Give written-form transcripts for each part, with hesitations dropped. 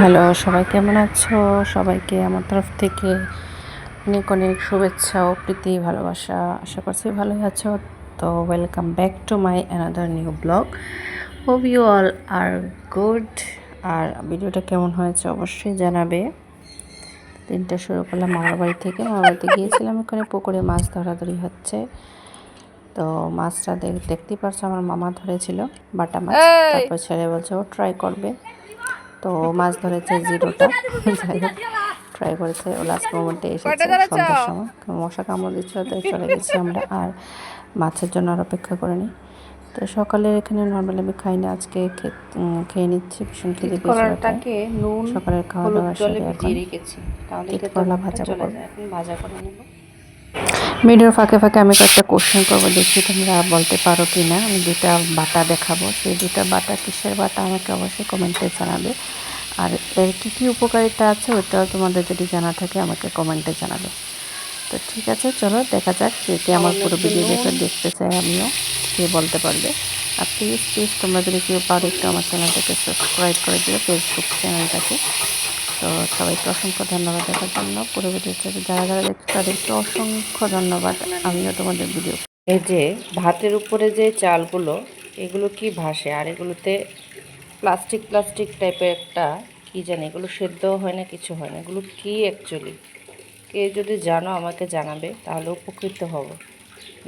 Hello, সবাই কেমন আছো? সবাইকে আমার তরফ থেকে অনেক অনেক শুভেচ্ছা ও প্রীতি ভালোবাসা। আশা করছি ভালোই আছো। তো welcome back to my another new blog. Hope you all are good. আর ভিডিওটা কেমন হয়েছে অবশ্যই জানাবে। দিনটা শুরু করলাম মামার বাড়ি থেকে। মামার বাড়িতে গিয়েছিলাম, এখানে পুকুরে মাছ ধরাধরি হচ্ছে। তো মাছটা দেখতেই পারছো, আমার মামা ধরেছিল বাটা মাছ। তারপর ছেলে বলছে ও ট্রাই করবে। তো মাছ ধরেছে জিরোটা, যাই হোক ট্রাই করেছে। ও লাস্ট মোমেন্টে এসেছে সন্ধ্যার সময়, মশা কামড় দিচ্ছিল, তাই চলে গেছি আমরা। আর মাছের জন্য আর অপেক্ষা করিনি। তো সকালে এখানে নর্মালি আমি খাই না, আজকে খেয়ে নিচ্ছি, ভীষণ খেতে পেয়েছিল তাই। সকালের খাওয়া দাওয়া সেরে এখন তিতকরলা ভাজা করবো। ভাজা করে নেব। ভিডিওর ফাঁকে ফাঁকে আমি কয়েকটা কোশ্চেন করবো, দেখি তোমরা বলতে পারো কি না। আমি দুটা বাটা দেখাবো, সেই দুটা বাটা কিসের বাটা আমাকে অবশ্যই কমেন্টে জানাবে। আর এর কী কী উপকারিতা আছে ওইটাও তোমাদের যদি জানা থাকে আমাকে কমেন্টে জানাবে। তো ঠিক আছে, চলো দেখা যাক কে কে আমার পুরো ভিডিও দেখতে চাই, আমিও কে বলতে পারবে। আর প্লিজ প্লিজ তোমরা যদি কেউ পারো একটু আমার চ্যানেলটাকে সাবস্ক্রাইব করে দিও, ফেসবুক চ্যানেলটাকে। তো সবাইকে অসংখ্য ধন্যবাদ দেখার জন্য। পুরো ভিডিওটা যারা যারা দেখছে তাদেরকে অসংখ্য ধন্যবাদ। আমিও তোমাদের ভিডিও, এই যে ভাতের উপরে যে চালগুলো, এগুলো কি ভাসে, আর এগুলোতে প্লাস্টিক প্লাস্টিক টাইপের একটা কি জানি, এগুলো সেদ্ধ হয় না, কিছু হয় না, এগুলো কি অ্যাকচুয়ালি কে যদি জানো আমাকে জানাবে, তাহলে উপকৃত হব।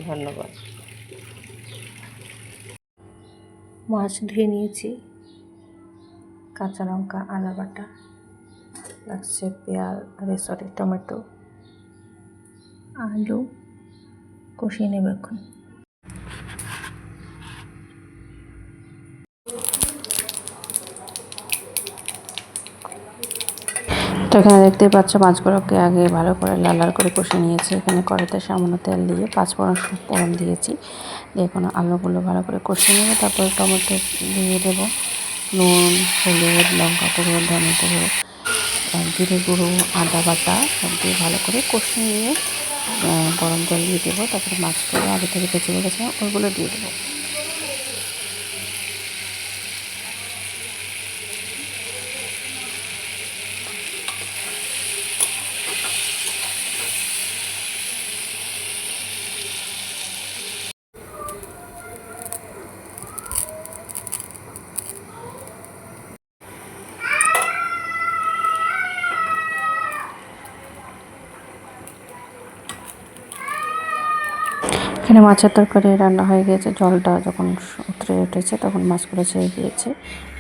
ধন্যবাদ। মাছ ধুয়ে নিয়েছি, কাঁচা লঙ্কা, আদা বাটা লাগছে, পেঁয়াজ, টমেটো, আলু কষিয়ে নেব এখন। তো এখানে দেখতেই পাচ্ছ মাছগুলোকে আগে ভালো করে লাল লাল করে কষে নিয়েছি। এখানে কড়াইতে সামান্য তেল দিয়ে 5 ফোড়ন দিয়েছি। এখন আলুগুলো ভালো করে কষিয়ে নেব, তারপরে টমেটো দিয়ে দেবো। নুন, হলুদ, লঙ্কা গুঁড়ো, ধনে গুঁড়ো, জিরে গুঁড়ো, আদা বাটা সব দিয়ে ভালো করে কষিয়ে নিয়ে গরম জল দিয়ে দেবো। তারপরে মাছগুলো আগে থেকে বেঁচে রেখেছিলাম ওইগুলো দিয়ে দেবো। এখানে মাছের তরকারি রান্না হয়ে গিয়েছে, জলটা যখন উতরে উঠেছে তখন মাছগুলো ছেড়ে দিয়েছে।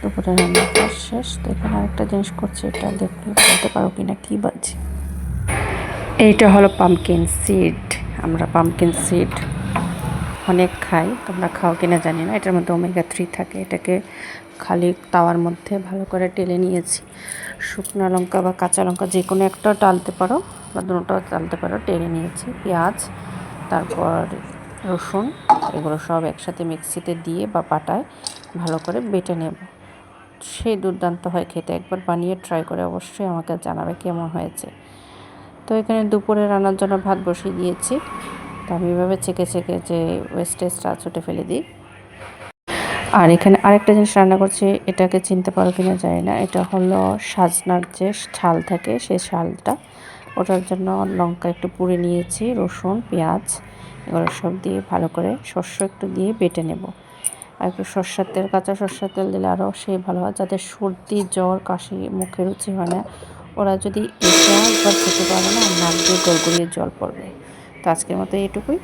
দুপুরে রান্নাটা শেষ। তো এখানে আরেকটা জিনিস করছি, এটা দেখলে বলতে পারো কিনা কী বাজে। এইটা হলো পামকিন সিড। আমরা পামকিন সিড অনেক খাই, তোমরা খাও কিনা জানি না। এটার মধ্যে ওমেগা-3 থাকে। এটাকে খালি তাওয়ার মধ্যে ভালো করে টেলে নিয়েছি। শুকনো লঙ্কা বা কাঁচা লঙ্কা যে কোনো একটা ডালতে পারো বা দুটোটাও ডালতে পারো, টেলে নিয়েছি। পেঁয়াজ, তারপর রসুন, এগুলো সব একসাথে মিক্সিতে দিয়ে বা পাটায় ভালো করে বেটে নেব। সেই দুর্দান্ত হয় খেতে, একবার বানিয়ে ট্রাই করে অবশ্যই আমাকে জানাবে কেমন হয়েছে। তো এখানে দুপুরে রান্নার জন্য ভাত বসিয়ে দিয়েছি। তো আমি এভাবে ছেঁকে ছেঁকে যে ওয়েস্টেজটা ছুটে ফেলে দিই। আর এখানে আরেকটা জিনিস রান্না করছি, এটাকে চিনতে পারো কিনা জানি না। এটা হলো সাজনার যে ছাল থাকে, সেই ছালটা, ওটার জন্য লঙ্কা একটু পুড়ে নিয়েছি, রসুন, পেঁয়াজ এগুলো সব দিয়ে ভালো করে শস্য একটু দিয়ে বেটে নেব। আর একটু সর্ষের তেল, কাঁচা সর্ষের তেল দিলে আরও সেই ভালো হয়, যাদের সর্দি, জ্বর, কাশি, মুখে রুচি হয় না, ওরা যদি এটা একবার খেতে পারে না, নাক দিয়ে গড়গড়িয়ে জল পড়বে। তো আজকের মতো এটুকুই।